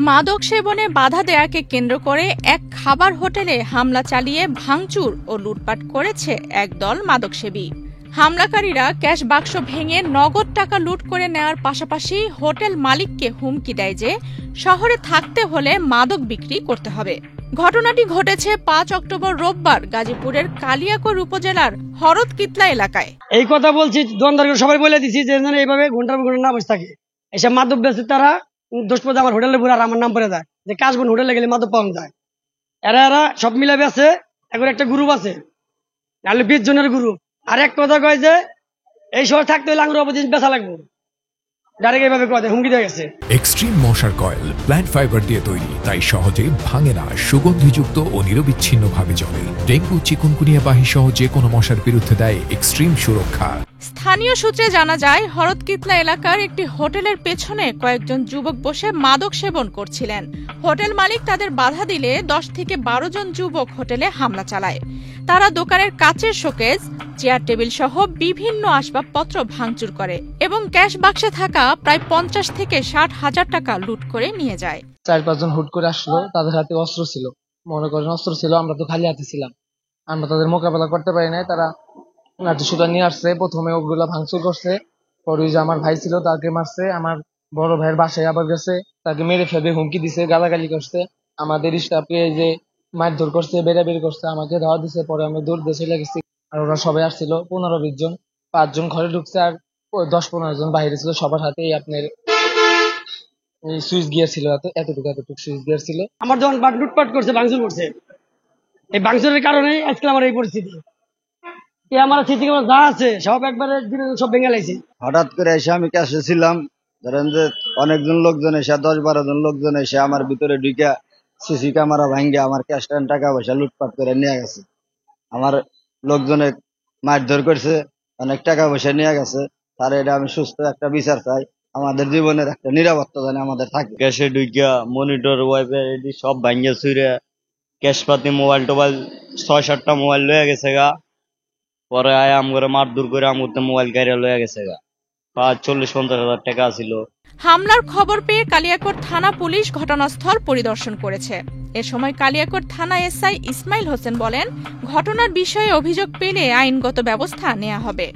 মাদক সেবনে বাধা দেয়াকে কেন্দ্র করে এক খাবার হোটেলে হামলা চালিয়ে ভাঙচুর ও লুটপাট করেছে একদল মাদকসেবী। হামলাকারীরা ক্যাশ বাক্স ভেঙে নগদ টাকা লুট করে নেওয়ার পাশাপাশি হোটেল মালিককে হুমকি দেয় যে শহরে থাকতে হলে মাদক বিক্রি করতে হবে। ঘটনাটি ঘটেছে ৫ অক্টোবর রোববার গাজীপুরের কালিয়াকৈর উপজেলার হরদকিতলা এলাকায়। এই কথা বলছি দোকানদারকে সবাই বলে দিচ্ছি যে এইভাবে ঘন্টার পর ঘন্টা না বসে থাকে, এসব মাদক বেচে তারা দোষ পর্যন্ত আমার হোটেলে পুরো আমার নাম পড়ে যায় যে কাশবন হোটেলে গেলে মাদক পাওয়া যায়। এরা সব মিলে বেছে, এখন একটা গ্রুপ আছে নাহলে 20 জনের গ্রুপ। আর এক কথা কয় যে এই শহর থাকতে হলে আঙুর অপর বেচা লাগবে, ডাইরেক্ট এইভাবে কয় হুমকি দিয়ে গেছে। এক্সট্রিম মশার কয়েল প্ল্যান্ট ফাইবার দিয়ে তৈরি, তাই সহজে ভাঙে না, সুগন্ধিযুক্ত ও নিরবিচ্ছিন্নভাবে জ্বলে। ডেঙ্গু, চিকুনগুনিয়া বাহি সহ যে কোনো মশার বিরুদ্ধে দেয় এক্সট্রিম সুরক্ষা। স্থানীয় সূত্রে জানা যায়, হরদকিতলা এলাকার একটি হোটেলের পেছনে কয়েকজন যুবক বসে মাদক সেবন করছিলেন। হোটেল মালিক তাদের বাধা দিলে 10 থেকে 12 জন যুবক হোটেলে হামলা চালায়। তারা দোকানের কাচের শোকেস, চেয়ার টেবিল সহ বিভিন্ন আসবাবপত্র ভাঙচুর করে এবং ক্যাশ বাক্সে থাকা প্রায় 50 থেকে 60 হাজার টাকা লুট করে নিয়ে যায়। 4-5 জন হুট করে আসলো, তাদের হাতে অস্ত্র ছিল, মনে করেন অস্ত্র ছিল, আমরা তো খালি হাতে ছিলাম, আমরা তাদের মোকাবেলা করতে পারি নাই। তারা লাঠি সুতা নিয়ে আসছে, প্রথমে ওগুলা ভাঙচুর করছে, পরে যে আমার ভাই ছিল তাকে মারছে, আমার বড় ভাইয়ের বাসায় আবার গেছে, তাকে মেরে ফেলবে হুমকি দিছে, গালাগালি করছে, আমাদের স্টাফকে যে মারধর করছে, বেরাবেরি করছে, আমাকে ধাওয়া দিছে। পরে আমি দৌড় দিয়ে চলে গেছি। আর ওরা সবাই আসছিল 15-20 জন, 5 জন ঘরে ঢুকছে আর 10-15 জন বাইরে ছিল। সবার হাতে আপনার সুইচ গিয়ার ছিল, এতটুকু সুইচ গিয়ার ছিল। আমার যখন লুটপাট করছে, ভাঙচুর করছে, এই ভাঙচুরের কারণে আজকে আমার এই পরিস্থিতি। আমার স্মৃতি যা আছে সব একবারে সব ভেঙে লাইছে। হঠাৎ করে এসে আমি ক্যাশে ছিলাম, ধরেন যে অনেকজন লোকজন এসে 10-12 জন লোকজন এসে আমার ভিতরে ঢুকে সিসি ক্যামেরা ভাঙ্গে আমার ক্যাশ টাকা পয়সা লুটপাট করে নিয়ে গেছে। আমার লোকজনে মারধর করছে, অনেক টাকা পয়সা নিয়ে গেছে। তার এটা আমি সুস্থ একটা বিচার চাই, আমাদের জীবনের একটা নিরাপত্তা জানে আমাদের থাকে। ক্যাশে ঢুকিয়া মনিটর, ওয়াইফাই এটি সব ভাঙ্গে চুরে ক্যাশ পাতি, মোবাইল টোবাইল 6-7টা মোবাইল লয়ে গেছে গা। পরে আয় আমগরে মারধর করে আমগরে মোবাইল গাড়ি লয়ে গেছে গা। 40-50 হাজার টাকা ছিল। হামলার খবর পেয়ে কালিয়াকৈর থানা পুলিশ ঘটনাস্থল পরিদর্শন করেছে। এ সময় কালিয়াকৈর থানা এসআই ইসমাইল হোসেন বলেন, ঘটনার বিষয়ে অভিযোগ পেলে আইনগত ব্যবস্থা নেওয়া হবে।